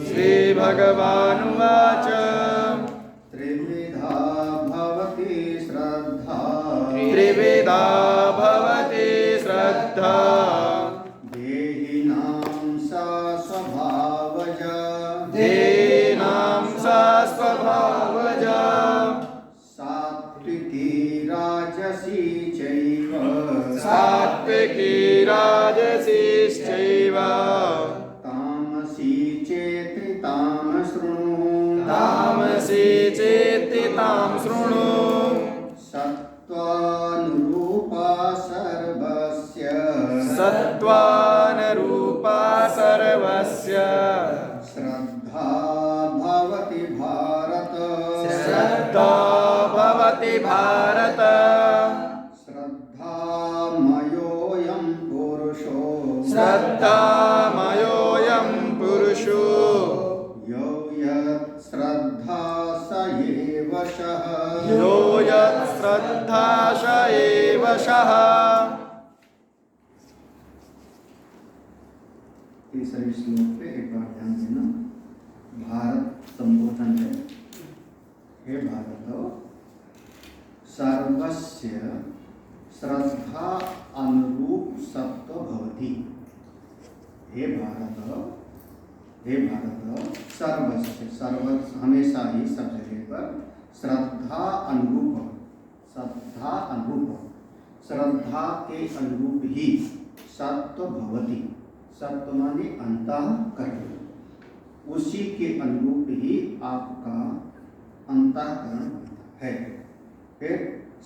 श्रीभगवानुवाच त्रिविधा भवति श्रद्धा त्रिविधा भवति श्रद्धा देहिनां सा स्वभावजा देहिनां सा स्वभावजा सात्विकी राजसी चैव सात्विकी राजसीश्चैव तामसी चेति तां शृणु तामसी चेति तां शृणु सत्त्वानुरूपा सर्वस्य सत्त्वानुरूपा सर्वस्य श्रद्धा भवति भारत श्रद्धा भवति भारत श्रद्धामयोऽयं पुरुषो श्रद्धामयोऽयं पुरुषो यो यत् श्रद्धा स एव शः यो यत् श्रद्धा स एव शः। तीसरे श्लोक पे एक बार ध्यान देना। भारत संबोधन है। हे भारत, सर्वस्य श्रद्धा अनुरूप सत्व भवति। हे भारत, सर्वस्य सर्व हमेशा ही सब जगह पर श्रद्धा के अनुरूप ही सत्व भवति। सत्व माने अंतःकरण, उसी के अनुरूप ही आपका अंतःकरण बनता है। फिर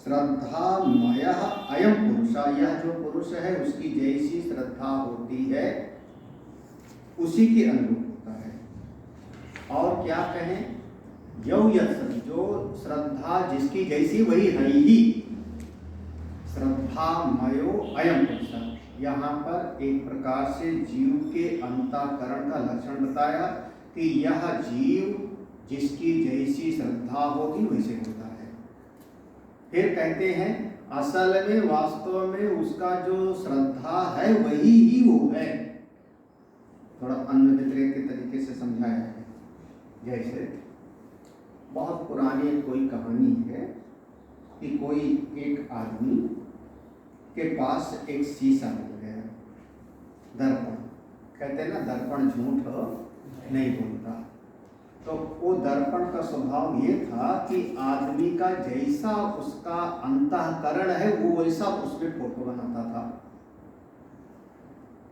श्रद्धामयः अयं पुरुष, यह जो पुरुष है उसकी जैसी श्रद्धा होती है उसी के अनुरूप होता है। और क्या कहें, यो यत्, जो श्रद्धा जिसकी जैसी वही है ही। श्रद्धामयो अयं पुरुष, यहाँ पर एक प्रकार से जीव के अंतःकरण का लक्षण बताया कि यह जीव जिसकी जैसी श्रद्धा होगी वैसे होता है। फिर कहते हैं असल में वास्तव में उसका जो श्रद्धा है वही ही वो है। थोड़ा अन्य व्यतिरेक के तरीके से समझाया है। जैसे बहुत पुरानी कोई कहानी है कि कोई एक आदमी के पास एक शीशा मिल गया, दर्पण। कहते हैं ना, दर्पण झूठ नहीं बोलता। तो वो दर्पण का स्वभाव ये था कि आदमी का जैसा उसका अंतःकरण है वो वैसा उसमें फोटो बनाता था।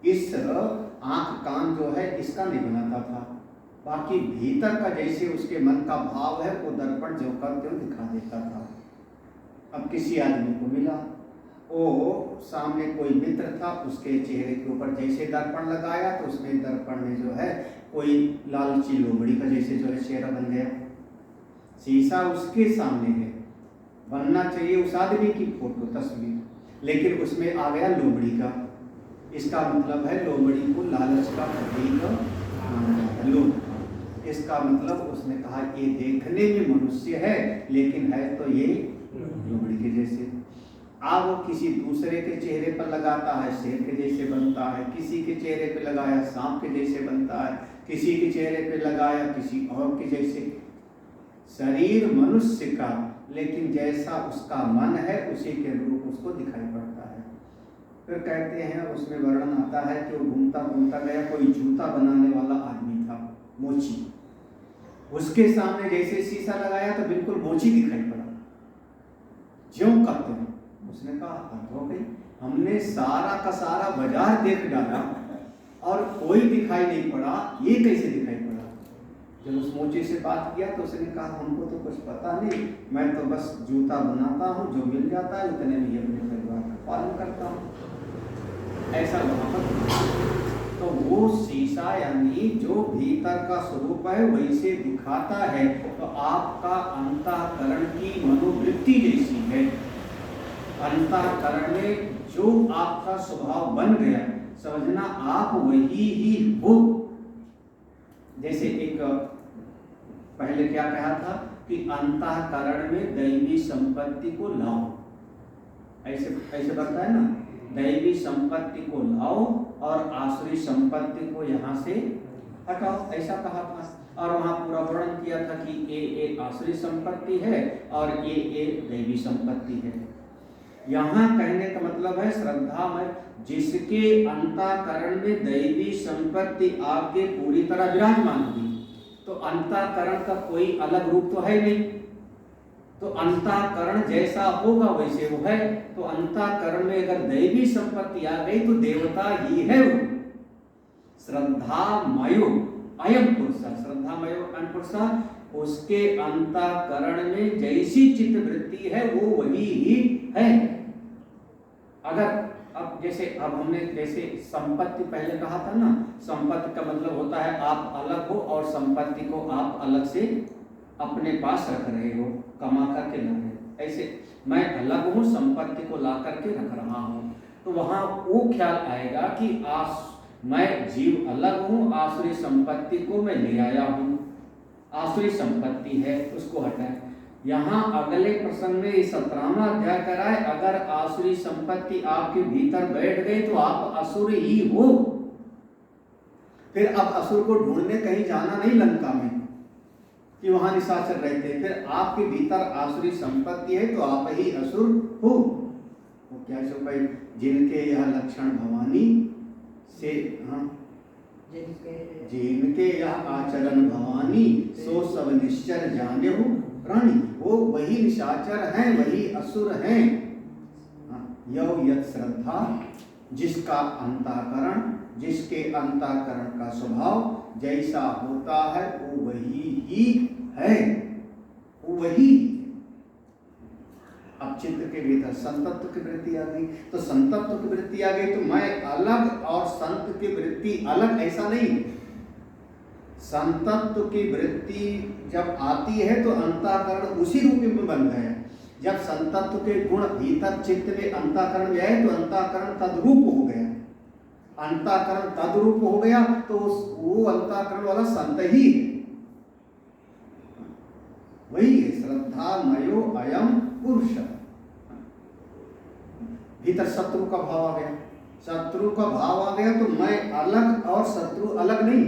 इस आंख कान जो है इसका नहीं बनाता था, बाकी भीतर का जैसे उसके मन का भाव है वो दर्पण जो का त्यों दिखा देता था। अब किसी आदमी को मिला, वो सामने कोई मित्र था, उसके चेहरे के ऊपर जैसे दर्पण लगाया तो उसमें दर्पण में जो है कोई लालची लोमड़ी का जैसे जो है चेहरा बन गया। शीशा उसके सामने है, बनना चाहिए उस आदमी की फोटो तस्वीर, लेकिन उसमें आ गया लोमड़ी का। इसका मतलब है लोमड़ी को लालच का प्रतीक लोभ। इसका मतलब उसने कहा ये देखने में मनुष्य है लेकिन है तो ये लोमड़ी के जैसे। अब वो किसी दूसरे के चेहरे पर लगाता है शेर के जैसे बनता है, किसी के चेहरे पे लगाया सांप के जैसे बनता है, किसी के चेहरे पे लगाया किसी और के जैसे। शरीर मनुष्य का, लेकिन जैसा उसका मन है उसी के रूप उसको दिखाई पड़ता है। फिर कहते हैं उसमें वर्णन आता है कि वो घूमता घूमता गया, कोई जूता बनाने वाला आदमी था, मोची। उसके सामने जैसे शीशा लगाया तो बिल्कुल मोची दिखाई पड़ा, ज्यों करते हैं। उसने कहा हद हो गई, हमने सारा का सारा बाजार देख डाला और कोई दिखाई नहीं पड़ा, ये कैसे दिखाई पड़ा। जब उस मोची से बात किया तो उसने कहा हमको तो कुछ पता नहीं, मैं तो बस जूता बनाता हूँ, जो मिल जाता है उतने में अपने परिवार का पालन करता हूँ। ऐसा वहां पर तो वो शीशा यानी जो भीतर का स्वरूप है वैसे दिखाता है। तो आपका अंतःकरण की मनोवृत्ति जैसी है, अंतःकरण में जो आपका स्वभाव बन गया समझना आप वही ही हो। जैसे एक पहले क्या कहा था कि अंतःकरण में दैवी संपत्ति को लाओ, ऐसे ऐसे बनता है ना, दैवी संपत्ति को लाओ और आसुरी संपत्ति को यहाँ से हटाओ, ऐसा कहा था। और वहां पूरा वर्णन किया था कि ये आसुरी संपत्ति है और ये दैवी संपत्ति है। यहाँ कहने का मतलब है श्रद्धा में जिसके अंतःकरण में दैवी संपत्ति आपके पूरी तरह विराजमान हुई, तो अंतःकरण का कोई अलग रूप तो है नहीं, तो अंतःकरण जैसा होगा वैसे वो है। तो अंतःकरण में अगर दैवी संपत्ति आ गई तो देवता ही है वो। श्रद्धामयो अयम पुरुष, श्रद्धामयो अयम पुरुष, उसके अंतःकरण में जैसी चित्त वृत्ति है वो वही ही है। अगर अब जैसे अब हमने जैसे संपत्ति पहले कहा था ना, संपत्ति का मतलब होता है आप अलग हो और संपत्ति को आप अलग से अपने पास रख रहे हो, कमा करके ला रहे हो। ऐसे मैं अलग हूँ, संपत्ति को ला करके रख रहा हूँ, तो वहां वो ख्याल आएगा कि मैं जीव अलग हूँ, आसुरी संपत्ति को मैं ले आया हूँ, आसुरी संपत्ति है, उसको हटाए। यहाँ अगले प्रसंग में 17वां अध्याय कराए, अगर आसुरी संपत्ति आपके भीतर बैठ गई तो आप असुर ही हो। फिर अब असुर को ढूंढने कहीं जाना नहीं लंका में कि वहां निशाचर रहते, फिर आपके भीतर आसुरी संपत्ति है तो आप ही असुर हो। वो क्या सो भाई, जिनके यह लक्षण भवानी से, हाँ, जिनके यह आचरण भवानी सो सब निश्चर जाने हो प्राणी, वो वही निशाचर हैं, वही असुर हैं। यौ यत् श्रद्धा, जिसका अंतःकरण, जिसके अंतःकरण का स्वभाव जैसा होता है वो वही ही है, वो वही। अब चित्त के भीतर संतत्व की वृत्ति आ गई, तो संतत्व की वृत्ति आ गई तो मैं अलग और संत की वृत्ति अलग, ऐसा नहीं। संतत्व की वृत्ति जब आती है तो अंतःकरण उसी रूप में बन गया। जब संतत्व के गुण भीतर चित्त में अंतःकरण में आए तो अंतःकरण तद्रूप हो गया, अंतःकरण तद्रूप हो गया तो वो अंतःकरण वाला संत ही है, वही है। श्रद्धामयो अयम पुरुष, भीतर शत्रु का भाव आ गया, शत्रु का भाव आ गया तो मैं अलग और शत्रु अलग नहीं,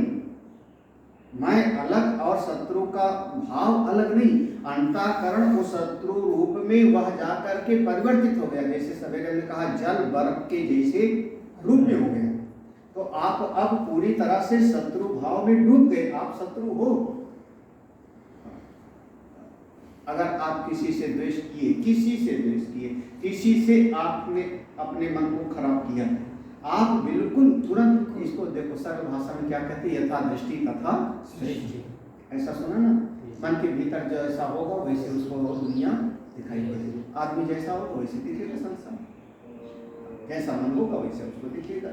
मैं अलग और शत्रु का भाव अलग नहीं। अंतःकरण को शत्रु रूप में वह जाकर के परिवर्तित हो गया, जैसे सवेरे ने कहा जल बर्फ के जैसे रूप में हो गया। तो आप अब पूरी तरह से शत्रु भाव में डूब गए, आप शत्रु हो। अगर आप किसी से द्वेष किए, किसी से द्वेष किए, किसी से आपने अपने मन को खराब किया, आप बिल्कुल तुरंत इसको देखो, सरल भाषा में क्या कहते हैं, यथा दृष्टि तथा सृष्टि, ऐसा सुना ना। मन के भीतर जैसा होगा वैसे उसको दुनिया दिखाई देगी। आदमी जैसा हो तो वैसे दिखेगा संसार, जैसा मन होगा वैसे उसको दिखेगा।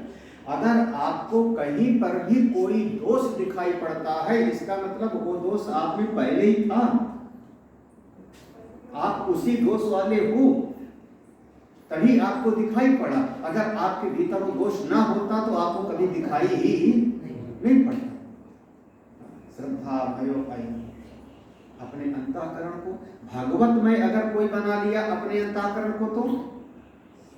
अगर आपको कहीं पर भी कोई दोष दिखाई पड़ता है, इसका मतलब वो दोष आप में पहले ही था, आप उसी दोष वाले हो, तभी आपको दिखाई पड़ा। अगर आपके भीतर वो दोष ना होता तो आपको कभी दिखाई ही नहीं पड़ता। श्रद्धा भयो अयम, अपने अंतःकरण को भागवत में अगर कोई बना लिया अपने अंतःकरण को, तो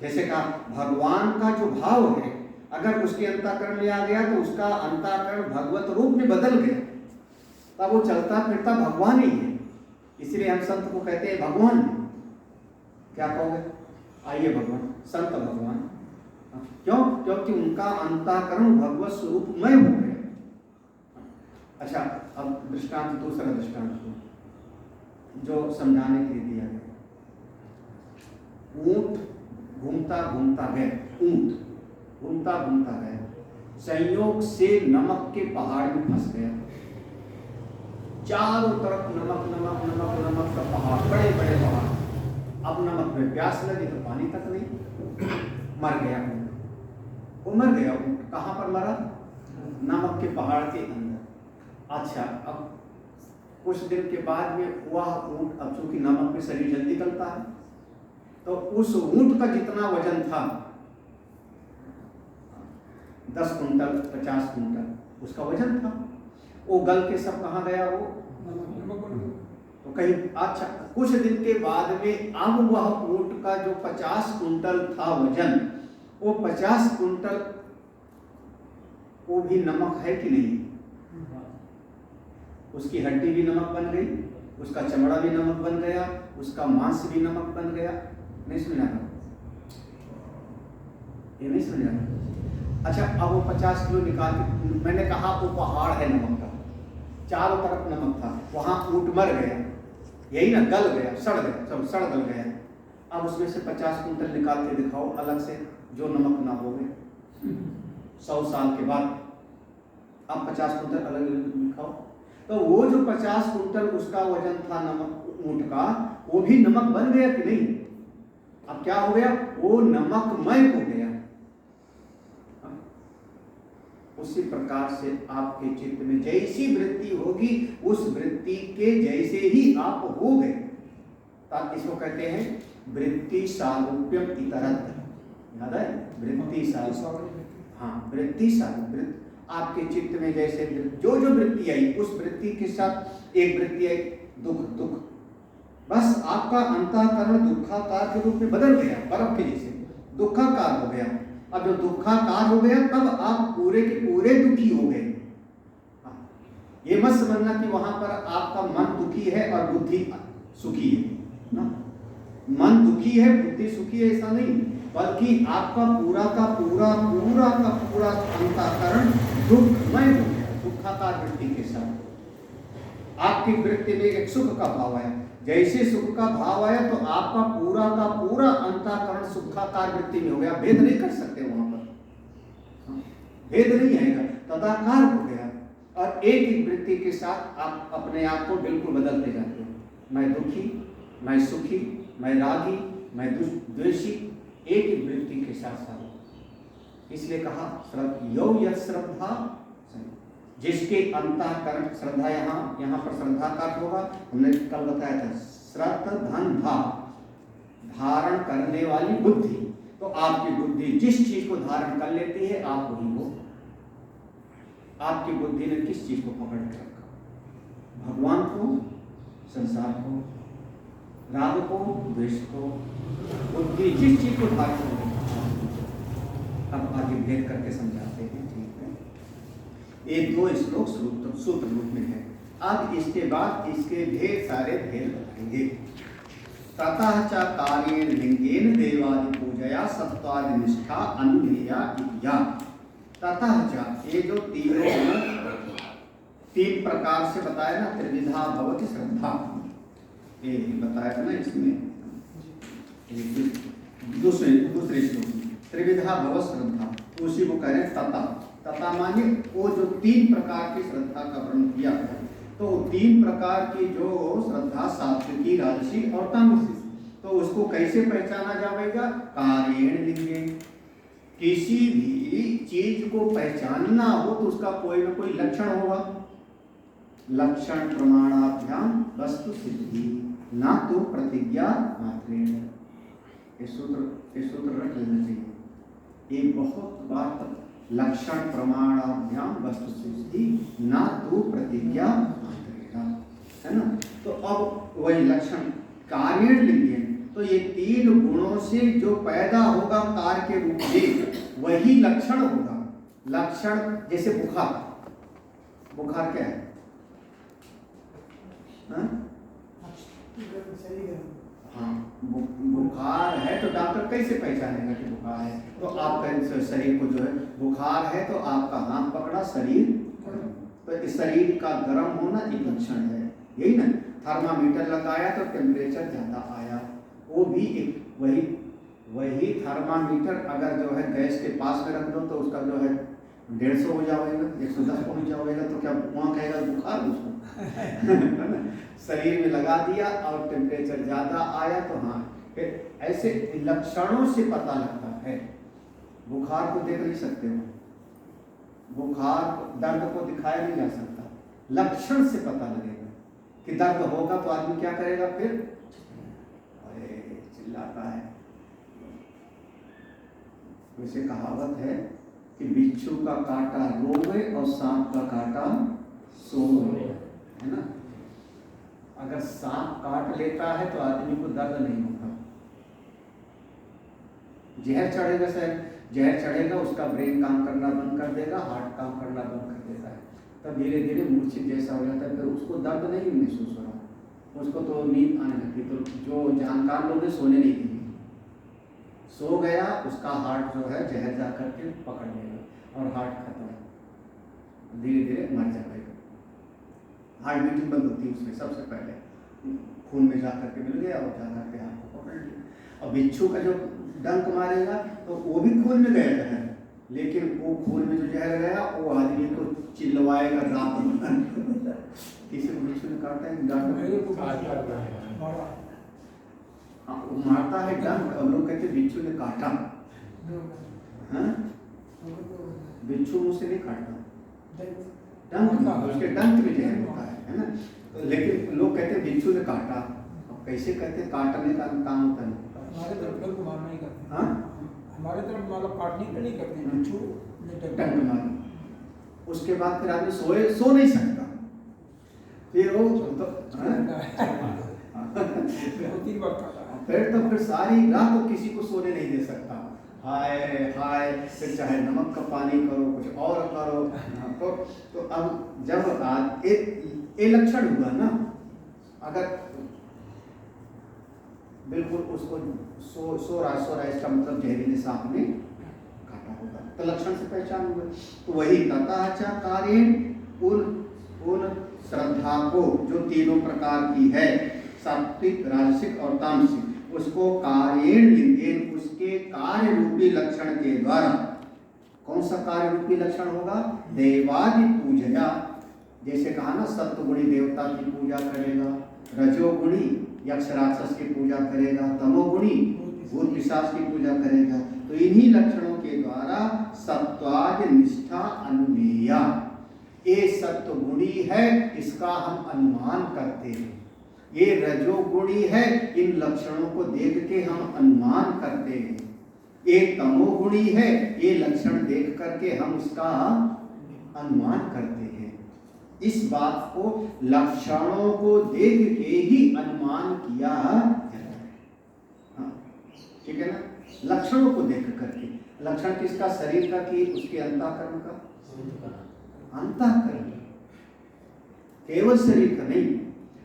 जैसे कहा भगवान का जो भाव है अगर उसके अंतःकरण में आ गया तो उसका अंतःकरण भगवत रूप में बदल गया, तब वो चलता फिरता भगवान ही है। इसलिए हम संत को कहते हैं भगवान। क्या कहोगे? आइए भगवान, संत भगवान। क्यों? क्योंकि उनका अंतःकरण भगवत स्वरूप में हो गया। अच्छा, अब दृष्टांत, दूसरा दृष्टांत जो समझाने के लिए दिया गया। ऊंट घूमता घूमता गया, ऊंट घूमता घूमता गया, संयोग से नमक के पहाड़ में फंस गया। चारों तरफ नमक नमक नमक नमक का पहाड़, बड़े बड़े पहाड़। अब नमक में प्यास लगी तो पानी तक नहीं, मर गया वो, मर गया। कहाँ पर मरा? नमक के पहाड़ के अंदर। अच्छा, अब कुछ दिन के बाद में वह ऊंट, अब चूंकि नमक में शरीर जल्दी गलता है, तो उस ऊंट का जितना वजन था 10 कुंटल 50 कुंटल उसका वजन था, वो गल के सब कहाँ गया? वो तो कहीं। अच्छा, कुछ दिन के बाद में अब वह ऊंट का जो 50 कुंटल था वजन, वो 50 कुंटल वो भी नमक है कि नहीं? उसकी हड्डी भी नमक बन गई, उसका चमड़ा भी नमक बन गया, उसका मांस भी नमक बन गया। नहीं समझ आता? ये नहीं समझ आता? अच्छा, अब वो 50 किलो निकाल के, मैंने कहा वो पहाड़ है नमक का, चारों तरफ नमक था, वहां ऊंट मर गया, यही ना, गल गया, सड़ गया, सब सड़ गल गया। अब उसमें से 50 कुंटल निकाल के दिखाओ अलग से, जो नमक ना हो गए 100 साल के बाद। अब 50 कुंटल अलग दिखाओ, तो वो जो 50 कुंटल उसका वजन था नमक ऊंट का, वो भी नमक बन गया कि नहीं? अब क्या हो गया? वो नमकमय हो गया। उसी प्रकार से आपके चित्त में जैसी वृत्ति होगी, उस वृत्ति के जैसे ही आप हो गए। इसको कहते हैं वृत्ति सारूप्यम इतरत्र। याद है? वृत्ति सारूप्य, हाँ, वृत्ति सारूप्य। आपके चित्त में जैसे जो जो वृत्ति आई, उस वृत्ति के साथ एक वृत्ति आई दुख, दुख, बस आपका अंतःकरण दुखाकार के रूप में बदल गया, बर्फ के जैसे दुखाकार हो गया। अब जब दुखाकार हो गया, तब आप पूरे के पूरे दुखी हो गए। ये मत समझना कि वहां पर आपका मन दुखी है और बुद्धि सुखी है ना। मन दुखी है, बुद्धि सुखी है, ऐसा नहीं, बल्कि आपका पूरा का पूरा अंतःकरण दुखमय हो गया, दुखाकार वृत्ति के साथ। आपकी वृत्ति में एक सुख का भाव है, जैसे सुख का भाव आया तो आपका पूरा का पूरा अंतःकरण सुखाकार वृत्ति में हो गया। भेद नहीं कर सकते वहां पर, भेद नहीं आएगा, तदाकार हो गया। और एक ही वृत्ति के साथ आप अपने आप को बिल्कुल बदलते जाते हो। मैं दुखी, मैं सुखी, मैं रागी, मैं द्वेषी, एक ही वृत्ति के साथ साथ। इसलिए कहा यो यत् श्रद्धा, जिसके अंतःकरण श्रद्धा, यहाँ पर श्रद्धा का होगा, हमने कल बताया था, श्रद्धन भाव, धारण करने वाली बुद्धि। तो आपकी बुद्धि जिस चीज को धारण कर लेती है, आप वही हो। आपकी बुद्धि ने किस चीज को पकड़ के रखा? भगवान को, संसार को, राग को, द्वेष को। बुद्धि जिस चीज को धारण कर लेती है। अब आगे भेद करके समझाते हैं, ठीक है? ये 2 श्लोक सूत्र रूप में है। अब इसके बाद इसके ढेर सारे भेद बताएंगे। ततः च कार्येण लिंगेन देवादि पूजया सत्वादि निष्ठा अन्यया इत्या। ततः च, ये जो तीन प्रकार से बताया ना, त्रिविधा भवति श्रद्धा, ये बताया था ना इसमें दूसरे श्लोक में, त्रिविधा भव श्रद्धा, उसी को कह रहे हैं तथा। तथा माने वो जो 3 प्रकार की श्रद्धा का वर्णन किया है। तो 3 प्रकार की जो श्रद्धा, सात्विकी, राजसी और तामसी, तो उसको कैसे पहचाना जाएगा? कार्येण लिंगे। किसी भी चीज को पहचानना हो तो उसका कोई न कोई लक्षण होगा। लक्षण प्रमाणाभ्याम वस्तु सिद्धि, ना तो प्रतिज्ञा मात्रेण। ये सूत्र रख लेना चाहिए, ये बहुत बार तक। लक्षण प्रमाणाभ्याम वस्तु सिद्धि, ना तो प्रतिज्ञा मात्रेण, है ना। तो अब वही लक्षण कार्येण लिंगे, तो ये 3 गुणों से जो पैदा होगा कार्य के रूप में, वही लक्षण होगा। लक्षण जैसे बुखार, बुखार क्या है? हाँ, बुखार है तो डॉक्टर कैसे पहचानेगा कि बुखार है? तो आपका शरीर को जो है बुखार है, तो आपका हाथ पकड़ा, शरीर, तो इस शरीर का गर्म होना एक लक्षण है, यही ना। थर्मामीटर लगाया तो टेम्परेचर ज्यादा आया, वो भी एक वही थर्मामीटर अगर जो है गैस के पास में रख दो तो उसका जो है 150 हो जाएगा, 110 पहुंच जाएगा, तो क्या वहाँ कहेगा बुखार उसको? शरीर में लगा दिया और टेम्परेचर ज्यादा आया तो हाँ। फिर ऐसे लक्षणों से पता लगता है। बुखार को देख नहीं सकते हो, बुखार दर्द को दिखाया नहीं जा सकता, लक्षण से पता लगेगा कि दर्द होगा तो आदमी क्या करेगा? फिर अरे चिल्लाता है। वैसे कहावत है कि बिच्छू का कांटा रोवे और सांप का कांटा सोवे, है ना। अगर सांप काट लेता है तो आदमी को दर्द नहीं होता। जहर चढ़ेगा, उसका ब्रेन काम करना बंद कर देगा, हार्ट काम करना बंद कर देता है, तब धीरे धीरे मूर्छित जैसा हो जाता है, फिर उसको दर्द नहीं महसूस हो रहा, उसको तो नींद आने लगती। तो जो जानकार लोग हैं सोने नहीं देंगे, सो गया उसका हार्ट जो है जहर जा करके पकड़ लेगा और हार्ट खत्म, धीरे धीरे मर जाएगा। हार्ट बीटिंग बंद होती है उसमें, सबसे पहले खून में जा करके मिल गया और जा करके हार्ट को पकड़ लिया। और बिच्छू का जो डंक मारेगा तो वो भी खून में गया जहर, लेकिन वो खून में जो जहर गया वो आदमी को चिल्लवाएगा रात भर। किसी को बिच्छू ने काटा है, हाँ वो मारता है डंक, और लोग कहते बिच्छू ने काटा। हाँ बिच्छू मुझसे नहीं काटता, डंक उसके डंक में जहर होता है ना। तो लेकिन लोग कहते हैं बिच्छू ने काटा, अब कैसे कहते हैं, काटने का काम होता है। हमारे तरफ डंक मारना ही करते हैं। हाँ हमारे तरफ मतलब काटने पे नहीं करते, बिच्छू डंक मारना। उसके बाद फिर आदमी सो नहीं सकता, फिर वो फिर सारी रात तो किसी को सोने नहीं दे सकता, हाय हाय, फिर चाहे नमक का पानी करो कुछ और करो। तो अब जब ये लक्षण हुआ ना, अगर बिल्कुल उसको सो रहा इसका मतलब जहरीले सांप ने काटा होगा, तो लक्षण से पहचान हुआ। तो वही तथा कार्य उन श्रद्धा को जो तीनों प्रकार की है, सात्विक राजसिक और तामसिक, उसको कार्येण उसके कार्य रूपी लक्षण के द्वारा, कौन सा कार्य रूपी लक्षण होगा, देवादि पूजया, जैसे कहा ना सत्वगुणी देवता की पूजा करेगा, रजोगुणी यक्ष राक्षस की पूजा करेगा, तमोगुणी भूत पिशाच की पूजा करेगा। तो इन्हीं लक्षणों के द्वारा सत्वाद निष्ठा अनुमेया, ये सत्वगुणी है इसका हम अनुमान करते हैं, ये रजोगुणी है इन लक्षणों को देख के हम अनुमान करते हैं, ये तमोगुणी है ये लक्षण देख करके हम इसका अनुमान करते हैं। इस बात को लक्षणों को देख के ही अनुमान किया जाता है, हाँ ठीक है ना। लक्षणों को देख करके, लक्षण किसका, शरीर का कि उसके अंतःकरण का, अंतःकरण, केवल शरीर का नहीं।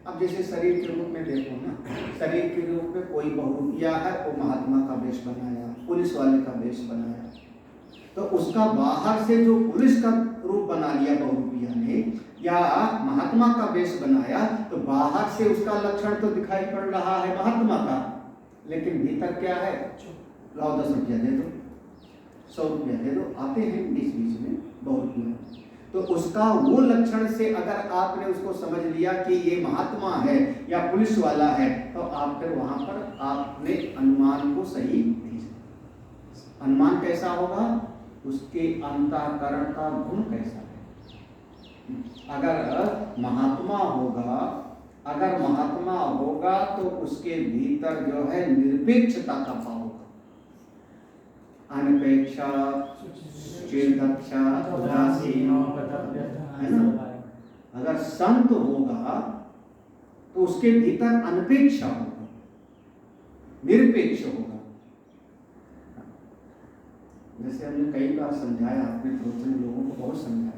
अब जैसे शरीर के रूप में देखो ना, शरीर के रूप में कोई बहुरूपिया है, वो महात्मा का वेश बनाया, पुलिस वाले का वेश बनाया, तो उसका बाहर से जो पुलिस का रूप बना लिया बहुरूपिया ने, या महात्मा का वेश बनाया, तो बाहर से उसका लक्षण तो दिखाई पड़ रहा है महात्मा का, लेकिन भीतर क्या है, लाओ 10 रुपया दे दो, 100 रुपया दे दो, आते हैं बीच बीच में बहुरूपिया। तो उसका वो लक्षण से अगर आपने उसको समझ लिया कि ये महात्मा है या पुलिस वाला है, तो आप फिर वहां पर आपने अनुमान को सही नहीं, अनुमान कैसा होगा, उसके अंतःकरण का गुण कैसा है। अगर महात्मा होगा तो उसके भीतर जो है निरपेक्षता का भाव होगा, अनपेक्षा, उदासीन, है ना। अगर संत होगा तो उसके भीतर अनपेक्षा होगा, निरपेक्ष होगा। जैसे हमने कई बार समझाया, आपने दूसरे लोगों को बहुत समझाया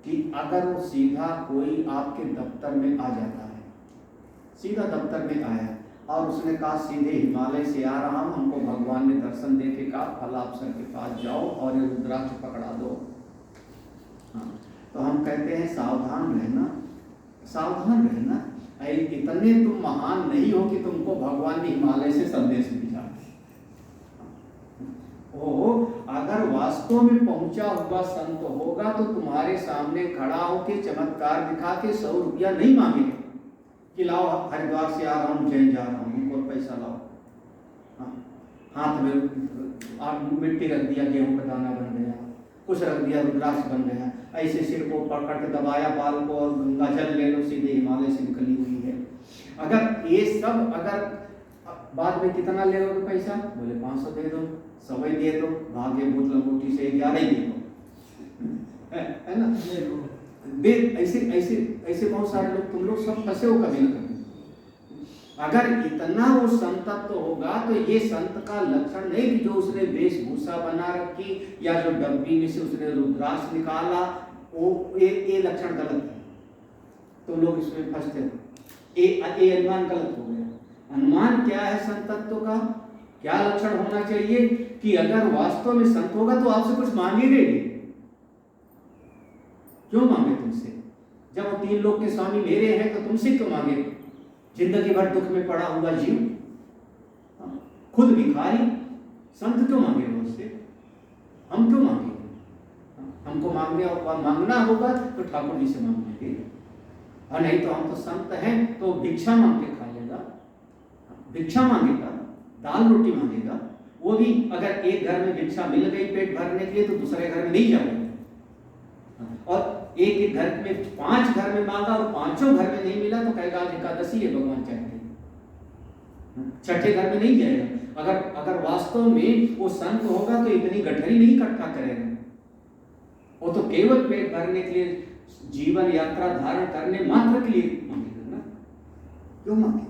कि अगर वो सीधा कोई आपके दफ्तर में आ जाता है, सीधा दफ्तर में आया और उसने कहा सीधे हिमालय से आ रहा हूँ, हमको भगवान ने दर्शन दे के कहा फल अफसर के पास जाओ और ये रुद्राक्ष पकड़ा दो, हाँ, तो हम कहते हैं सावधान रहना, सावधान रहना, इतने तुम महान नहीं हो कि तुमको भगवान ने हिमालय से संदेश भेजा। अगर वास्तव में पहुंचा हुआ संत होगा तो तुम्हारे सामने खड़ा होकर चमत्कार दिखा के 100 रुपया नहीं मांगेगा कि लाओ हरिद्वार से आ रहा हूँ, जैन जा रहा हूँ, और पैसा लाओ, हाँ, हाथ में मिट्टी रख दिया, गेहूं का दाना बन गया, कुछ रख दिया रुद्राक्ष बन गया, ऐसे सिर को पकड़ के दबाया बाल को और गंगा जल ले लो, सीधे हिमालय से निकली हुई है। अगर ये सब, अगर बाद में कितना ले लोगे पैसा, बोले 500 दे दो, 100 दे दो, भाग्य भूत लंगोटी से 11 दे दो, है ना। दे ऐसे ऐसे ऐसे बहुत सारे लोग, तुम लोग सब फंसे हो कभी ना कभी। अगर इतना वो संतत्व होगा तो ये संत का लक्षण नहीं कि जो उसने वेशभूषा बना रखी या जो डब्बी में से उसने रुद्राक्ष निकाला, वो ये लक्षण गलत है, तो लोग इसमें फंसते हैं। ये अनुमान गलत हो गया। अनुमान क्या है संत तत्व का, क्या लक्षण होना चाहिए कि अगर वास्तव में संत होगा तो आपसे कुछ मांगेगा ही, क्यों मांगे तुमसे? जब वो 3 लोग के स्वामी मेरे हैं तो तुमसे क्यों मांगे? जिंदगी भर दुख में पड़ा हुआ जीव, खुद भिखारी, संत क्यों मांगे उससे? हम क्यों मांगेंगे? हमको मांगने और मांगना होगा तो ठाकुर जी से मांगेंगे, और नहीं तो हम तो संत हैं तो भिक्षा मांग के खा लेगा। भिक्षा मांगेगा, दाल रोटी मांगेगा, वो भी अगर एक घर में भिक्षा मिल गई पेट भरने के लिए तो दूसरे घर में नहीं जाएगा। और एक घर में 5 घर में मांगा और 5 घर में नहीं मिला तो कहेगा आज एकादशी है, भगवान चाहते हैं, छठे घर में नहीं जाएगा। अगर वास्तव में वो संत होगा तो इतनी गठरी नहीं इकट्ठा करेगा, वो तो केवल पेट भरने के लिए, जीवन यात्रा धारण करने मात्र के लिए मांगेगा ना, क्यों मांगेगा?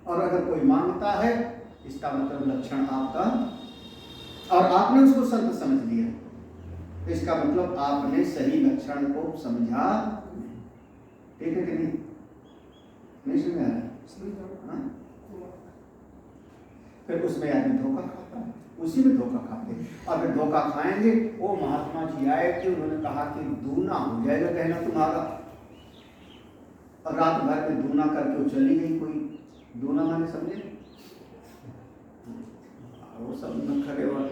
और अगर कोई मांगता है इसका मतलब लक्षण आपका, और आपने उसको संत समझ लिया, इसका मतलब आपने सही लक्षण को समझा। ठीक है कि नहीं समझ आ रहा? फिर उसमें आदमी धोखा खाता है, उसी में धोखा खाते हैं। और फिर धोखा खाएंगे। वो महात्मा जी आए थे, उन्होंने कहा कि दूना हो जाएगा कहना तुम्हारा, और रात भर में दूना करके वो चली गई। कोई दूना माने समझे? वो सब नखरे और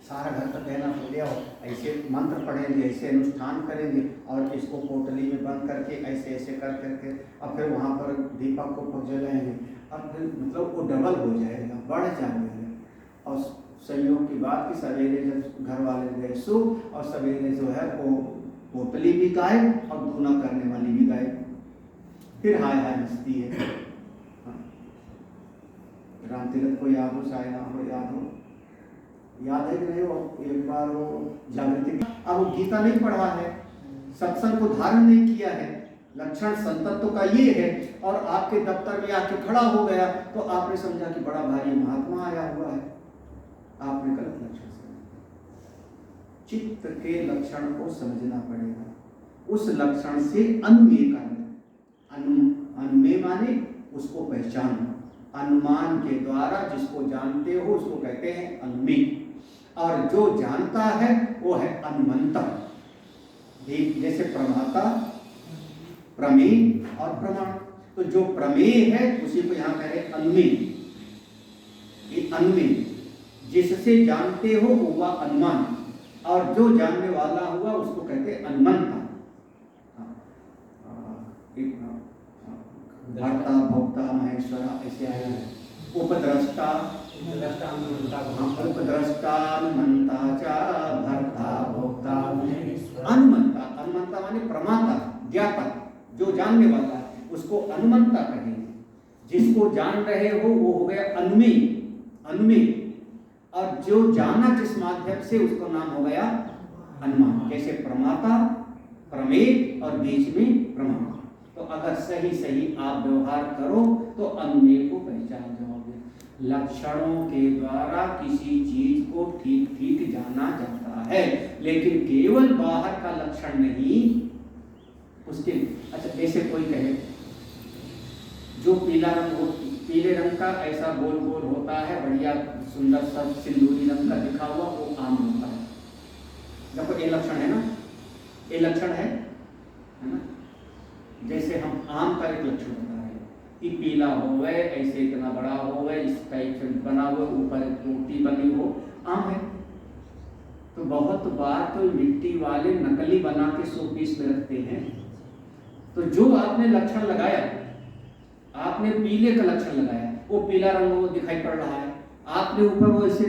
सारा घर का कहना हो गया, ऐसे मंत्र पढ़ेंगे, ऐसे अनुष्ठान करेंगे, और इसको पोटली में बंद करके ऐसे ऐसे कर करके, और फिर वहाँ पर दीपक को जलाएंगे, और फिर मतलब वो डबल हो जाएगा, बढ़ जाएगा। और संयोग की बात कि सवेरे जब घर वाले गए सो, और सवेरे जो है वो पोटली भी गायब और दूना करने वाली भी गायब। फिर हाय हाय मस्ती है। राम तिलक को याद हो, शायद ना हो, याद है कि नहीं? वो एक बार वो जागृति, अब वो गीता नहीं पढ़ा है, सत्संग को धारण नहीं किया है, लक्षण संतत्व का ये है, और आपके दफ्तर में आके खड़ा हो गया तो आपने समझा कि बड़ा भारी महात्मा आया हुआ है। आपने गलत लक्षण समझा। चित्त के लक्षण को समझना पड़ेगा, उस लक्षण से अनुमेय करना। अनुमेय माने उसको पहचानना। अनुमान के द्वारा जिसको जानते हो उसको कहते हैं अनुमेय, और जो जानता है वो है अनुमंता। जैसे प्रमाता, प्रमेय और प्रमाण। तो जो प्रमेय है उसी को यहाँ कह रहे अनुमेय। ये अनुमेय जिससे जानते हो वो हुआ अनुमान, और जो जानने वाला हुआ उसको कहते हैं अनुमंता। भर्ता भोक्ता महेश्वरा ऐसे आया है। उपद्रष्टा, उपद्रष्टा अनुमंता च भर्ता भोक्ता अनुमंता। अनुमंता माने प्रमाता, ज्ञाता, जो जानने वाला है उसको अनुमंता कहेंगे। जिसको जान रहे हो वो हो गया अनुमेय, अनुमेय। और जो जाना जिस माध्यम से उसको नाम हो गया अनुमान। जैसे प्रमाता, प्रमेय और बीच में प्रमाण। तो अगर सही सही आप व्यवहार करो तो अनुमेय को पहचान जाओगे। लक्षणों के द्वारा किसी चीज को ठीक ठीक जाना जाता है, लेकिन केवल बाहर का लक्षण नहीं उसके। अच्छा, जैसे कोई कहे जो पीला रंग हो, पीले रंग का ऐसा गोल गोल होता है, बढ़िया सुंदर सा सिंदूरी रंग का दिखा हुआ, वो आम होता है। देखो ये लक्षण है ना, ये लक्षण है ना। जैसे हम आम का एक लक्षण होता है कि पीला हो गए, ऐसे इतना बड़ा हो गए, इस टाइप से बना हुआ, ऊपर रोटी बनी हो, आम है। तो बहुत बार तो मिट्टी वाले नकली बना के 100 पीस में रखते हैं। तो जो आपने लक्षण लगाया, आपने पीले का लक्षण लगाया, वो पीला रंग वो दिखाई पड़ रहा है। आपने ऊपर वो ऐसे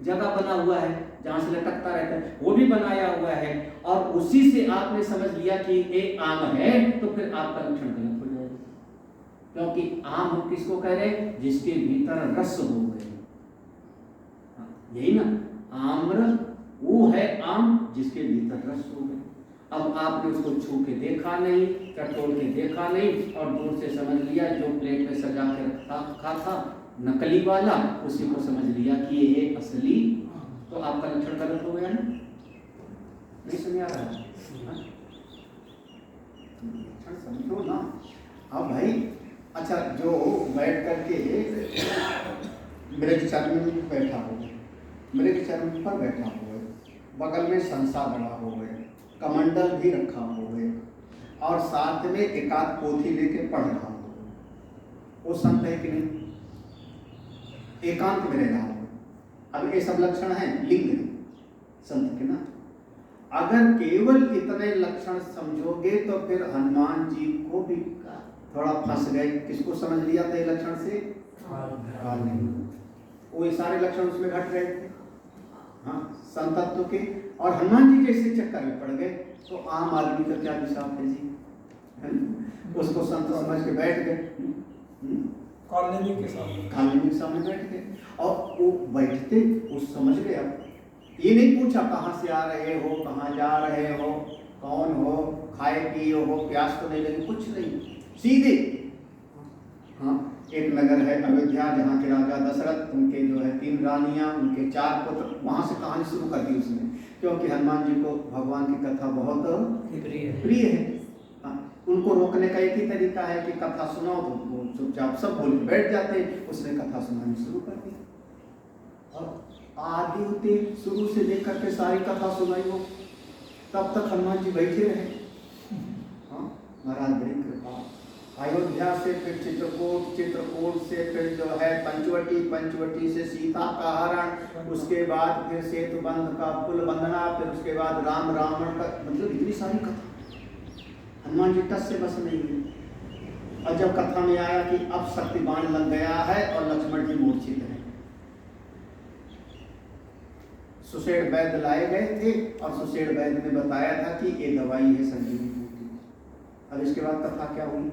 जगह बना हुआ है जहां से लटकता रहता है, वो भी बनाया हुआ है, और उसी से आपने समझ लिया कि ये आम है, तो फिर आपका लक्षण गलत हो जाएगा। क्योंकि आम हम किसको कह रहे हैं? जिसके भीतर रस हो गए, यही ना। आम्र वो है आम जिसके भीतर रस हो गए। अब आपने उसको छू के देखा नहीं, टटोल के देखा नहीं, और दूर से समझ लिया जो प्लेट में सजा के रखा था नकली वाला, उसी को समझ लिया कि ये असली। तो आपका लक्षण गलत हो गया ना? नहीं समझ आ रहा है? लक्षण समझो ना। अब भाई अच्छा, जो बैठ करके मृग चर्म में बैठा हो, मृग चर्म पर बैठा हो, बगल में संसा बड़ा हो गए, कमंडल भी रखा हो गए, और साथ में एकाध पोथी लेके पढ़ रहा हो, वो संत है कि नहीं? एकांत में रह रहा हो। अब ये सब लक्षण है लिंग संत के ना। अगर केवल इतने लक्षण समझोगे तो फिर हनुमान जी को भी थोड़ा फंस गए। किसको समझ लिया था ये लक्षण से? नहीं, वो ये सारे लक्षण उसमें घट रहे थे, हाँ, संतत्व के, और हनुमान जी जैसे चक्कर में पड़ गए। तो आम आदमी का क्या हिसाब है जी? उसको संत समझ के बैठ गए, कॉलोनी के सामने बैठ गए, और वो बैठते वो समझ गए। अब ये नहीं पूछा कहाँ से आ रहे हो, कहाँ जा रहे हो, कौन हो, खाए पिए हो, प्यास तो नहीं लगी, कुछ नहीं, सीधे। हाँ, एक नगर है अयोध्या जहाँ के राजा दशरथ, उनके जो है 3 रानियाँ, उनके 4 पुत्र, वहाँ से कहानी शुरू कर दी उसने, क्योंकि हनुमान जी को भगवान की कथा बहुत प्रिय है। हाँ, उनको रोकने का एक ही तरीका है कि कथा सुनाओ, तो वो चुपचाप सब बोल बैठ जाते। उसने कथा सुनानी शुरू कर दी, और आदि होते शुरू से लेकर के सारी कथा सुनाई वो, तब तक हनुमान जी बैठे रहे। हाँ, महाराज बड़ी कृपा। अयोध्या से फिर चित्रकूट, चित्रकूट से फिर जो है पंचवटी, पंचवटी से सीता का हरण, उसके बाद फिर सेतु बंध का पुल बंधना, फिर उसके बाद राम रावण का, मतलब इतनी सारी कथा हनुमान जी टस से बस नहीं हुई। और जब कथा में आया कि अब शक्तिबाण लग गया है और लक्ष्मण जी मूर्छित है, सुषेण वैद्य लाए गए थे, और सुषेण वैद्य ने बताया था कि ये दवाई है संजीवनी बूटी। अब इसके बाद कथा क्या हुई?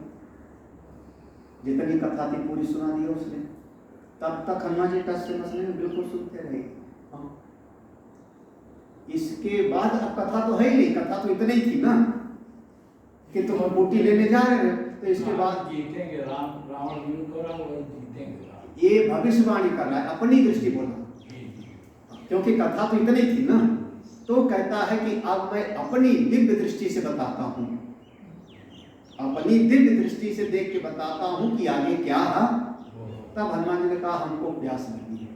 जितनी कथा थी पूरी सुना दी उसने। तब तक हनुमान जी टस से मसले में बिल्कुल सुनते रहे। हाँ, इसके बाद अब कथा तो है ही नहीं, कथा तो इतनी ही थी ना कि तुम बूटी लेने जा रहे हो, तो इसके बाद जीतेंगे, रावण विरुद्ध हो रहा है, वही जीतेंगे। ये भविष्यवाणी कर रहा है, अपनी दृष्टि बोला, क्योंकि कथा तो इतनी थी ना। तो कहता है कि अब मैं अपनी दिव्य दृष्टि से बताता हूँ, अपनी दिव्य दृष्टि से देख के बताता हूँ कि आगे क्या है। तब हनुमान जी ने कहा हमको प्यास लगी है,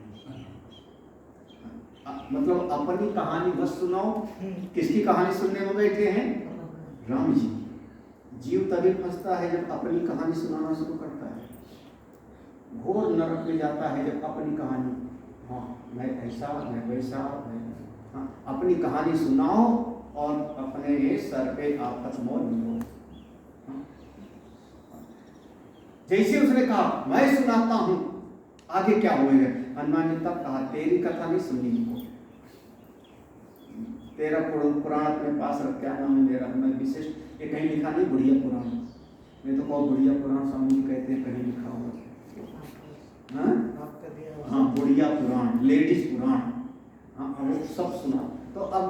मतलब अपनी कहानी बस सुनाओ। किसकी कहानी सुनने में बैठे हैं? राम जी। जीव तभी फंसता है जब अपनी कहानी सुनाना शुरू करता है, घोर नरक में जाता है जब अपनी कहानी, हाँ मैं ऐसा, मैं वैसा, हाँ, अपनी कहानी सुनाओ और अपने सर पे आफत मोल लो। जैसे उसने कहा मैं सुनाता हूं आगे क्या होएगा, हनुमान जी तब कहा तेरी कथा नहीं सुननी को, तेरा पुराण अपने पास रख, क्या नाम है मेरा, मैं विशिष्ट, ये कहीं लिखा नहीं, बुढ़िया पुराण, मैं तो कहूँ बुढ़िया पुराण स्वामी जी कहते हैं, कहीं लिखा हुआ। हाँ, बुढ़िया पुराण, लेडीज पुराण, हाँ वो सब सुना। तो अब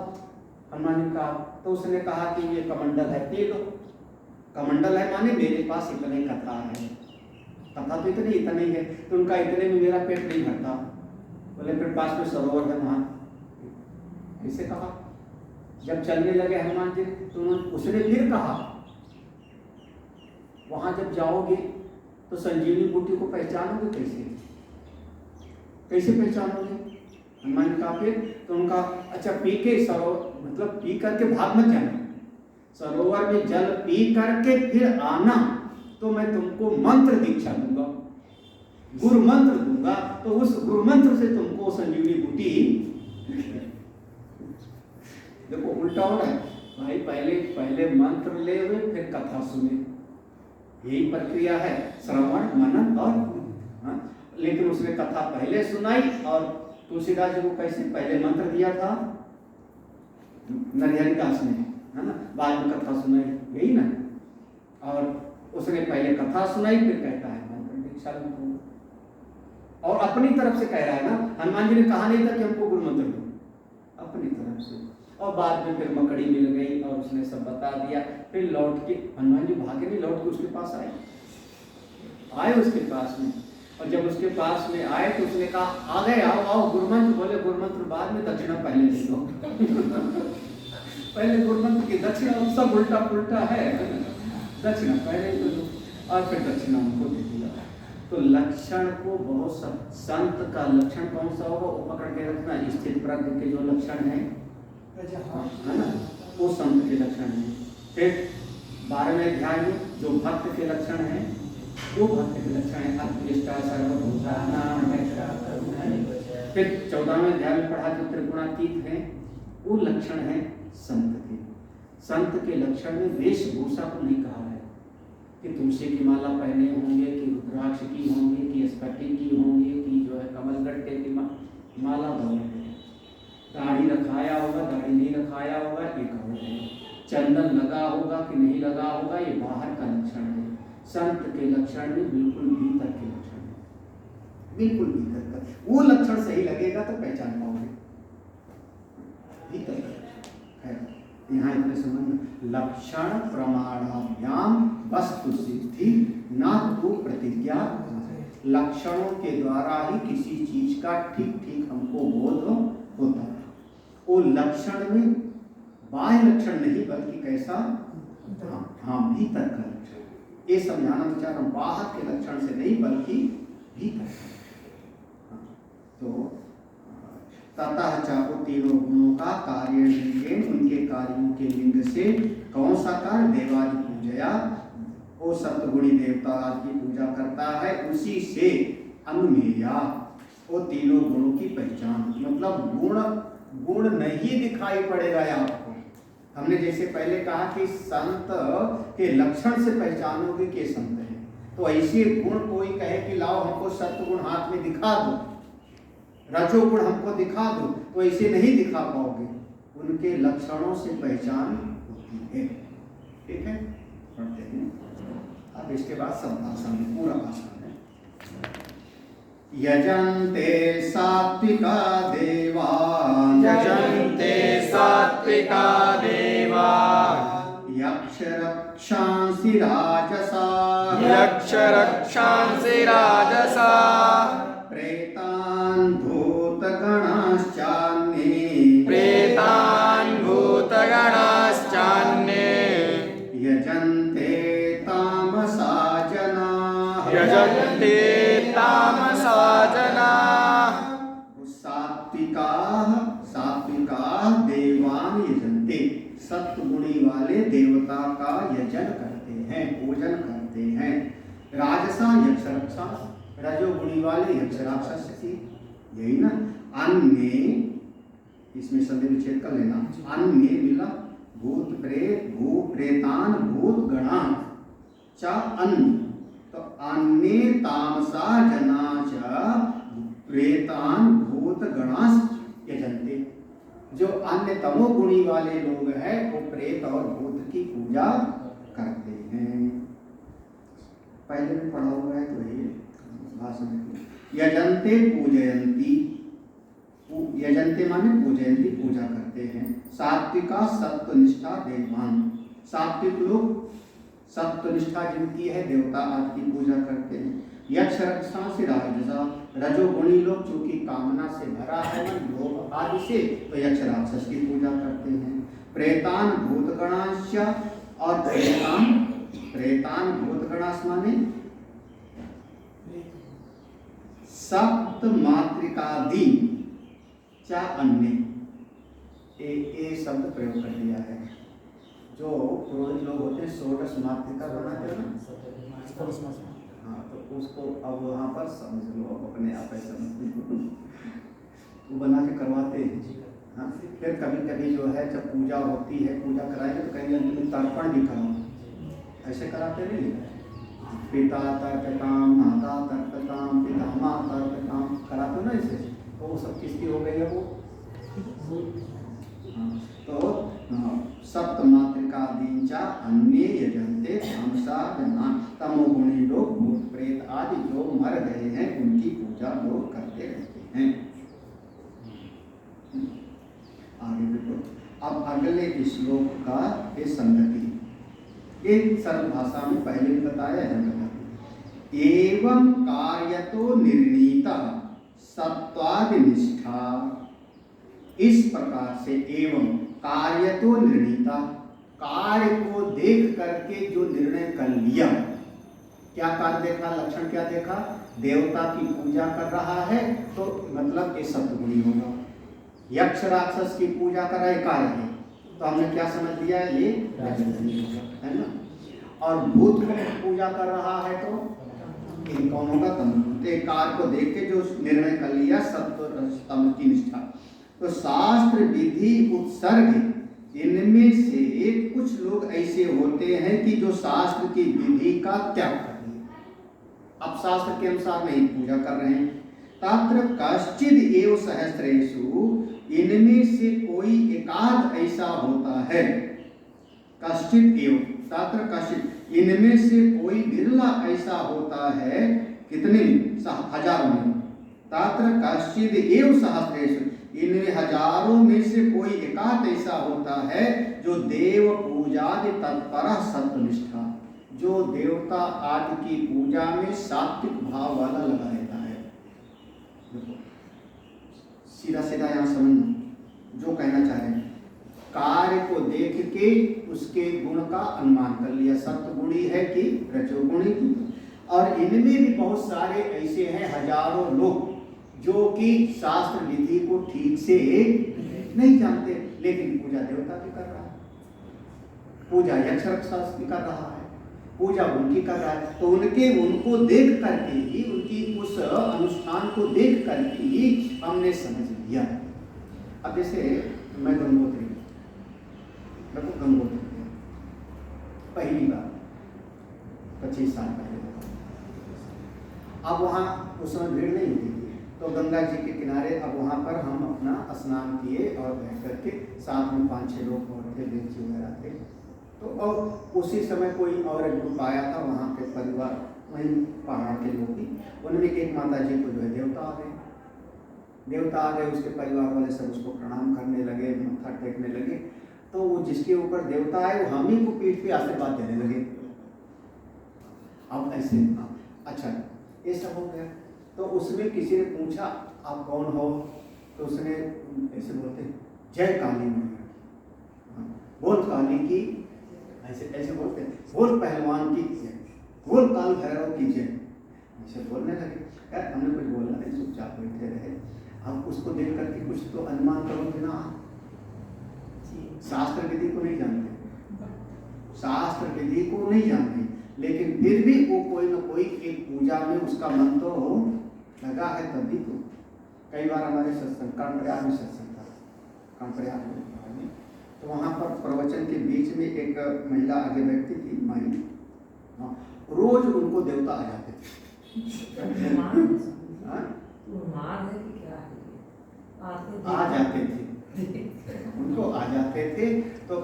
हनुमान जी का, तो उसने कहा कि ये कमंडल है, पी लो। कमंडल है माने मेरे पास इतनी कथा है, कथा तो इतनी है, तो उनका इतने में मेरा पेट नहीं भरता। बोले फिर पास में सरोवर है वहां, ऐसे कहा। जब चलने लगे हनुमान जी तो उसने फिर कहा वहां जब जाओगे तो संजीवनी बूटी को पहचानोगे कैसे, कैसे पहचानोगे? हनुमान जी कहा फिर, तो उनका अच्छा पी के सरोवर, मतलब पी करके भाग मत जाना, सरोवर में जल पी करके फिर आना, तो मैं तुमको मंत्र दीक्षा दूंगा, गुरु मंत्र दूंगा, तो उस गुरु मंत्र से तुमको संजीवनी बूटी। देखो उल्टा हो रहा है भाई, पहले मंत्र ले हुए फिर कथा सुने, यही प्रक्रिया है श्रवण मनन और, हाँ? लेकिन उसने कथा पहले सुनाई, और तुलसीदास जी को कैसे पहले मंत्र दिया था नरहरि दास ने, है ना, बाद में कथा सुनाई, यही ना। और उसने पहले कथा सुनाई फिर कहता है मंत्र दीक्षा लूं, और अपनी तरफ से कह रहा है ना। हनुमान जी ने कहा नहीं था कि हमको गुरु मंत्र दो, अपनी तरफ से। और बाद में फिर मकड़ी मिल गई और उसने सब बता दिया। फिर लौट के हनुमान जी भागे नहीं, लौट के उसके पास आए उसके पास में, और जब उसके पास में आए तो उसने कहा आ गए, आओ आओ गुरुमंत्र। बोले गुरुमंत्र बाद में, दक्षिणा पहले दे दो। पहले गुरुमंत्र की दक्षिणा, सब उल्टा पुल्टा है। दक्षिणा पहले तो लो और फिर दक्षिणा उनको दे दिया। तो लक्षण को बहुत संत का लक्षण कौन सा होगा वो पकड़ के रखना। स्थित प्रज्ञ के जो लक्षण है ना वो संत के लक्षण है। फिर 12वें अध्याय में जो भक्त के लक्षण है वो भक्त के लक्षण है। अत्रिष्टा सर्वभूतानां। फिर 14वें अध्याय में पढ़ा जो त्रिगुणातीत है वो लक्षण है संत के। संत के लक्षण में वेशभूषा को नहीं कहा है कि तुलसी की माला पहने होंगे कि रुद्राक्ष की होंगी कि स्फटिक की होंगी कि जो है कमलगट्टे की माला बहुत है। दाढ़ी रखाया होगा दाढ़ी नहीं रखाया होगा ये कहो है। चंदन लगा होगा कि नहीं लगा होगा ये बाहर का लक्षण है। संत के लक्षण में बिल्कुल भीतर के लक्षण है, बिल्कुल भीतर का। वो लक्षण सही लगेगा तो पहचान पाओगे भीतर का है। यहाँ इतने समझ लक्षण प्रमाणाभ्याम वस्तु सिद्धि न तो प्रतिज्ञा। लक्षणों के द्वारा ही किसी चीज का ठीक ठीक हमको बोध होता है। वो लक्षण में बाह्य लक्षण नहीं बल्कि कैसा हाँ भीतर का लक्षण। ये समझाना विचार बाहर के लक्षण से नहीं बल्कि भीतर। तो ततः चाहो तीनों गुणों का कार्य लिंगेन उनके कार्यों के लिंग से कौन सा कार्य देवादि पूजया वो सप्तगुणी देवता की पूजा करता है उसी से अनुमेया वो तीनों गुणों की पहचान। मतलब गुण नहीं दिखाई पड़ेगा आपको। हमने जैसे पहले कहा कि संत के लक्षण से पहचानोगे कि संत है। तो ऐसे गुण कोई कहे कि लाओ हमको सत्वगुण हाथ में दिखा दो रजोगुण हमको दिखा दो तो ऐसे नहीं दिखा पाओगे। उनके लक्षणों से पहचान होती है। ठीक है पढ़ते हैं। अब इसके बाद सब भाषा में पूरा भाषा है। यजन्ते सात्विका देवा यजन्ते सात्विका देवा यक्ष रक्षांसि राजसा यक्ष रक्षांसि राजसा प्रेतान् भूतगणाश्चान्ये प्रेतान् भूतगणाश्चान्ये यजन्ते तामसा जनाः यजन्ते तामसा जनाः सात्विकाः देवान् यजन्ते। सत्वगुणी वाले देवता का यजन करते हैं पूजन करते हैं। राजसा यक्ष रक्षा रजोगुणी वाले यक्ष राक्षस थी यही ना। अन्य इसमें संधि विच्छेद कर लेना। अन्य मिला भूत प्रेत भू प्रेतान भूत गणा च अन्य। तो अन्य तामसा जना च प्रेतान भूत गणास यजन्ते। जो अन्य तमोगुणी वाले लोग हैं वो प्रेत और भूत की पूजा करते हैं। पहले भी पढ़ा हुआ है तो वही भाषण। यजन्ते पूजयन्ती यजन्ते माने पूजयन्ती पूजा करते हैं। सात्विका सत्वनिष्ठा देवान सात्विक लोग सत्वनिष्ठा जिनकी है देवता आदि की पूजा करते हैं। यक्ष रक्षा से राजसा रजोगुणी लोग चूंकि कामना से भरा है लोभ आदि से तो यक्ष राक्षस की पूजा करते हैं। प्रेतान भूतगणाश्च और प्रेतान भूतगणास माने सप्त मातृकादि चा अन्य ए शब्द प्रयोग कर दिया है। जो पुरोहित लोग होते हैं 16 मातृका बनाते हैं ना। हाँ तो उसको अब वहाँ पर समझ लो अब अपने आप ऐसा वो बना के करवाते हैं। हाँ फिर कभी कभी जो है जब पूजा होती है पूजा कराएंगे तो कहेंगे अंत में तर्पण भी कराओ। ऐसे कराते नहीं पिता तर्पताम माता तर्पताम पितामा तर्पताम कराते ना ऐसे। तो वो सब किसकी हो गई है वो तो सप्तमातृकादींचा अन्य यजन्ते तामसा जना। तमोगुणी लोग भूत प्रेत आदि जो मर गए हैं उनकी पूजा लोग करते रहते हैं। आगे देखो अब अगले श्लोक का ये संगति एक सरल भाषा में पहले भी बताया है। एवं कार्यतो निर्णीता सत्वादि निष्ठा। इस प्रकार से एवं कार्यतो निर्णीता कार्य को देख करके जो निर्णय कर लिया, क्या कार्य देखा, लक्षण क्या देखा, देवता की पूजा कर रहा है तो मतलब ये सत्वगुणी होगा। यक्ष राक्षस की पूजा कर रहा है, कार्य है, तो हमने क्या समझ लिया, ये रजोगुणी होगा, है ना। और भूत को पूजा कर रहा है तो ये कौन होगा, तमोगुणी। कार्य को देख के जो निर्णय कर लिया, सत्व तम की निष्ठा। तो शास्त्र विधि उत्सर्ग, इनमें से कुछ लोग ऐसे होते हैं कि जो शास्त्र की विधि का त्याग कर दिए, अब शास्त्र के अनुसार नहीं पूजा कर रहे हैं। तत्र कश्चिद एव सहस्रेषु, इनमें से कोई एकाध ऐसा होता है, कश्चिद एव, तत्र कश्चिद, इनमें से कोई बिरला ऐसा होता है, कितने, हजारों में, तत्र कश्चिद एव सहस्रेषु, इनमें हजारों में से कोई एकाध ऐसा होता है जो देव पूजादि तत्पर सत्वनिष्ठा, जो देवता आदि की पूजा में सात्विक भाव वाला लगा रहता है। देखो सीधा सीधा यहाँ समझना जो कहना चाह रहे हैं, कार्य को देख के उसके गुण का अनुमान कर लिया, सत्वगुणी है कि रजोगुणी। और इनमें भी बहुत सारे ऐसे हैं, हजारों लोग जो कि शास्त्र विधि को ठीक से नहीं जानते, लेकिन पूजा देवता की कर रहा है, पूजा यक्ष राक्षस की कर रहा है, पूजा उनकी कर रहा है। तो उनको देख करके ही, उनकी उस अनुष्ठान को देख करके ही हमने समझ लिया। अब जैसे मैं गंगोत्री, मैं तो गंगोत्री पहली बार 25 साल पहले, अब वहाँ उस समय भीड़ नहीं होती थी, तो गंगा जी के किनारे अब वहाँ पर हम अपना स्नान किए और बैठ करके साथ में 5-6 लोग और थे, बेंची वगैरह थे। तो और उसी समय कोई और एक ग्रुप आया था, वहाँ के परिवार, वहीं पहाड़ के लोग ही, उन्होंने एक माता जी को जो है देवता आ गए, उसके परिवार वाले सब उसको प्रणाम करने लगे, मत्था टेकने लगे। तो वो जिसके ऊपर देवता आए वो हम ही को पीठ पे आशीर्वाद देने लगे। अब ऐसे अच्छा ये सब हो गया। तो उसमें किसी ने पूछा आप कौन हो, तो उसने ऐसे बोलते जय काली मैया, बोल काली की, ऐसे ऐसे बोलते, बोल पहलवान की जय, बोल काल भैरव की जय, ऐसे बोलने लगे। यार हमने कुछ बोला नहीं, चुपचाप बैठे रहे। अब उसको देख करके कुछ तो अनुमान करोगे ना, शास्त्र विधि को नहीं जानते, शास्त्र विधि को नहीं जानते, लेकिन फिर भी वो कोई ना कोई एक पूजा में उसका मन तो लगा है, तभी तो। कई बार हमारे सत्संग कर्णप्रयाग में सत्संग था, कर्णप्रयाग में, तो वहाँ पर प्रवचन के बीच में एक महिला आगे बैठती थी, माई, रोज उनको देवता आ जाते थे। आ जाते थे उनको आ जाते थे। तो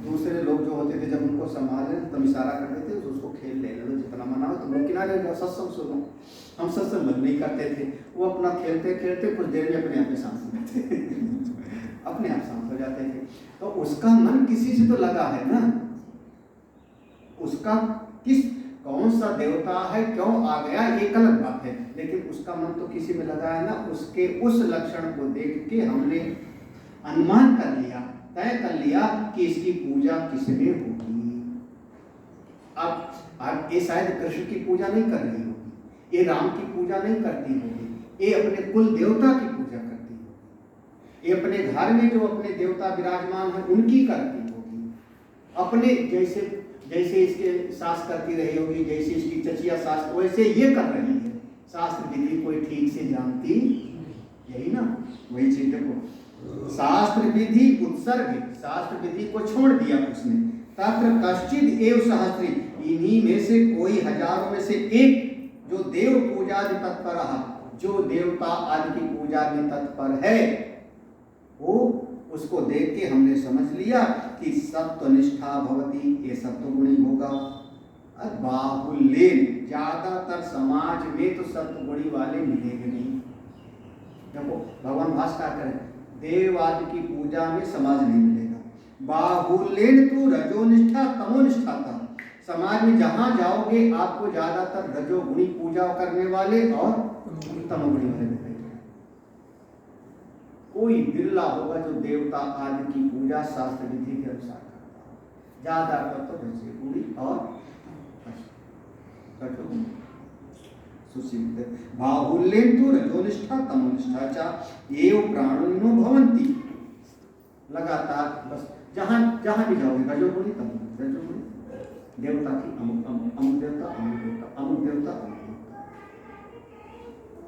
दूसरे लोग जो होते थे जब उनको संभाले तब इशारा करते थे, उसको खेल ले लो, जितना मना हो तुम लोग किनारे सत्संग सुनो। हम सत्संग बंद नहीं करते थे, वो अपना खेलते खेलते कुछ देर में अपने आप शांत हो जाते अपने आप शांत हो जाते थे। तो उसका मन किसी से तो लगा है ना, उसका कौन सा देवता है, क्यों आ गया, एक अलग बात है, लेकिन उसका मन तो किसी में लगा है ना। उसके उस लक्षण को देख के हमने अनुमान कर लिया, तय कर लिया कि इसकी पूजा किसने होगी। अब ये शायद कृष्ण की पूजा नहीं कर रही होगी, ये राम की पूजा नहीं करती होगी, ये अपने कुल देवता की पूजा करती होगी, ये अपने घर में जो अपने देवता विराजमान है उनकी करती होगी, अपने जैसे इसके सास करती रही होगी, जैसे इसकी चचिया सास, वैसे ये कर रही है। शास्त्र विधि कोई ठीक से जानती, यही ना, वही चीज देखो, शास्त्र विधि उत्सर्ग, शास्त्र विधि को छोड़ दिया उसने। तत्र कश्चिद एव सहस्री, इन्हीं में से कोई हजारों में से एक जो देव पूजा तत्पर, जो देवता आदि की पूजा में तत्पर है, वो उसको देख के हमने समझ लिया कि सत्वनिष्ठा भवती, ये सत्वगुणी होगा। बाहुल्य, ज्यादातर समाज में तो सत्वगुणी वाले मिलेंगे नहीं। देखो भगवान भास्कर करें, देव आदि की पूजा में समाज नहीं मिलेगा। बाहुल्येन तो रजोनिष्ठा तमोनिष्ठा था, समाज में जहां जाओगे आपको ज्यादातर रजोगुणी पूजा करने वाले और तमोगुणी वाले मिलेंगे। कोई बिरला होगा जो देवता आदि की पूजा शास्त्र विधि के अनुसार करता हो। ज्यादा कर तो रजोगुणी और रजोगुणी सुशील बाहुल्यं तु रजोनिष्ठा तमोनिष्ठा च एव प्राणिनो भवन्ति। लगातार बस जहां जहां भी जाओगे रजोगुणी तमोगुणी रजोगुणी देवता की अमुक अमुक अमुक देवता अमुक देवता अमुक देवता अमुक देवता।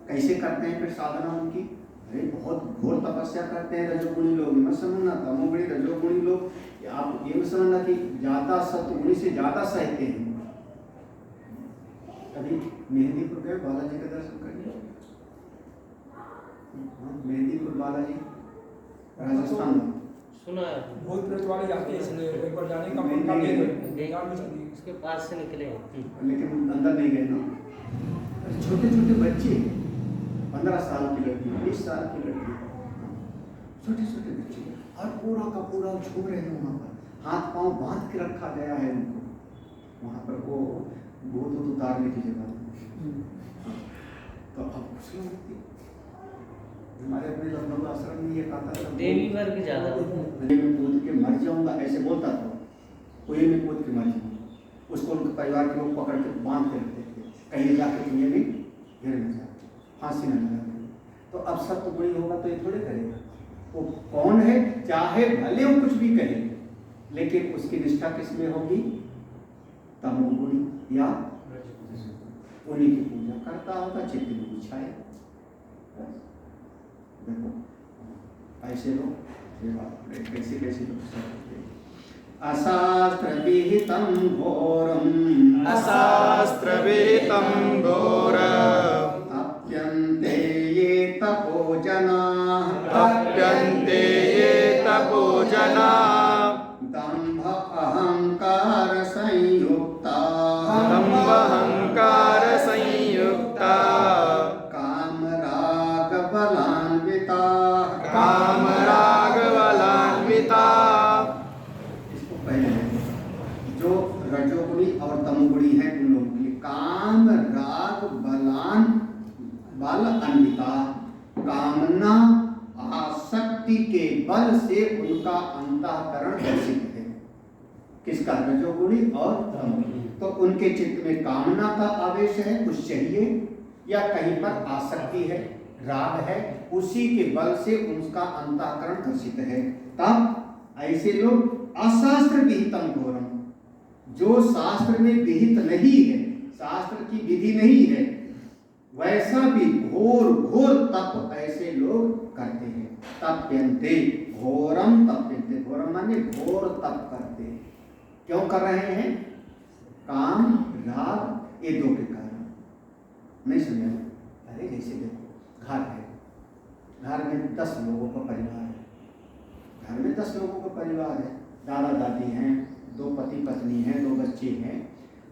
कैसे करते हैं फिर साधना उनकी? अरे बहुत घोर तपस्या करते हैं रजोगुणी लोग, मत समझना तमोगुणी रजोगुणी लोग आप ये मत समझना कि ज्यादा सत्वगुणी से ज्यादा सहते हैं। कभी मेहंदीपुर गए बालाजी का दर्शन करने? मेहंदीपुर बालाजी राजस्थान में सुना है, बहुत प्रेत वाले जाते हैं, इसलिए एक बार जाने का मौका मिले उसके पास से निकले लेकिन अंदर नहीं गए ना। छोटे छोटे बच्चे 15 साल की लड़की 20 साल की लड़की छोटे छोटे बच्चे और पूरा का पूरा झूम रहे हैं वहाँ पर, हाथ पांव बांध के रखा गया है उनको वहाँ पर वो भूत उतारने की जगह। तो अब कुछ नहीं, हमारे अपने लखनऊ आश्रम में ये कहता था देवी वर्ग ज्यादा कुएं में कूद के मर जाऊंगा, ऐसे बोलता था। कुएं में कूद के मर जाऊंगा, उसको उनके परिवार के लोग पकड़ के बांध के रखते थे, कहीं जाके कुएं में गिर न जाए, फांसी न लगा। तो अब सब तो बुरी होगा तो ये थोड़े करेगा। वो कौन है, चाहे भले वो कुछ भी कहे, लेकिन उसकी निष्ठा किसमें होगी? तमोगुणी या उन्हीं की पूजा करता होगा, चित्त में बिछाए। देखो ऐसे लोग कैसे कैसे लोग सकते। अशास्त्र विहितं घोरम् अशास्त्र विहितं घोरम् अप्यन्ते ये तपोजनाः तप्यन्ते ये तपोजनाः दम्भ अहंकार संयुक्ताः दम्भहंकार संयुक्ताः कामराग बलान्विताः कामरागबलान्विताः। इसको पहले जो रजोगुणी और तमोगुणी है उन लोगों के लिए काम राग बलान बल अन्विता, कामना आसक्ति के बल से उनका अंतःकरण दर्शित है। किसका? रजोगुणी और तमोगुणी। तो उनके चित्त में कामना का आवेश है, कुछ चाहिए, या कहीं पर आसक्ति है, राग है, उसी के बल से उसका अंतःकरण दर्शित है। तब ऐसे लोग अशास्त्र विहितम घोरम, जो शास्त्र में विहित नहीं है, शास्त्र की विधि नहीं है, वैसा भी घोर घोर तप ऐसे लोग करते हैं। तप्यन्ते घोरम तप्यन्ते, घोरम माने घोर तप करते हैं। क्यों कर रहे हैं? काम राग ये दो के कारण। नहीं समझा? अरे जैसे देखो घर है, घर में 10 लोगों का परिवार है, घर में 10 लोगों का परिवार है, दादा दादी हैं, 2 पति पत्नी हैं, 2 बच्चे हैं।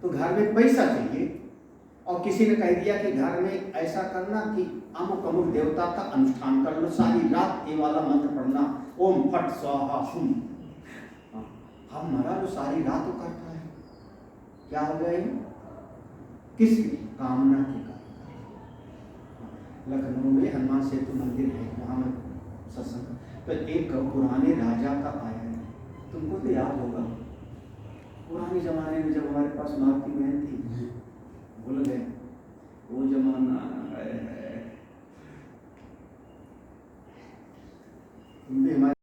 तो घर में पैसा चाहिए और किसी ने कह दिया कि घर में ऐसा करना कि अमुक अमुक देवता का अनुष्ठान कर लो, सारी रात ये वाला मंत्र पढ़ना, ओम फट स्वाहा हुम। हम मरा जो सारी रात वो करता है, क्या हो गया? किस कामना के कारण। लखनऊ में हनुमान सेतु मंदिर है, वहाँ में सत्संग, तो एक पुराने राजा का आया है, तुमको तो याद होगा, पुराने जमाने में जब हमारे पास मारुति बहन थी, भूल गए वो जमाना है। तुम भी हमारे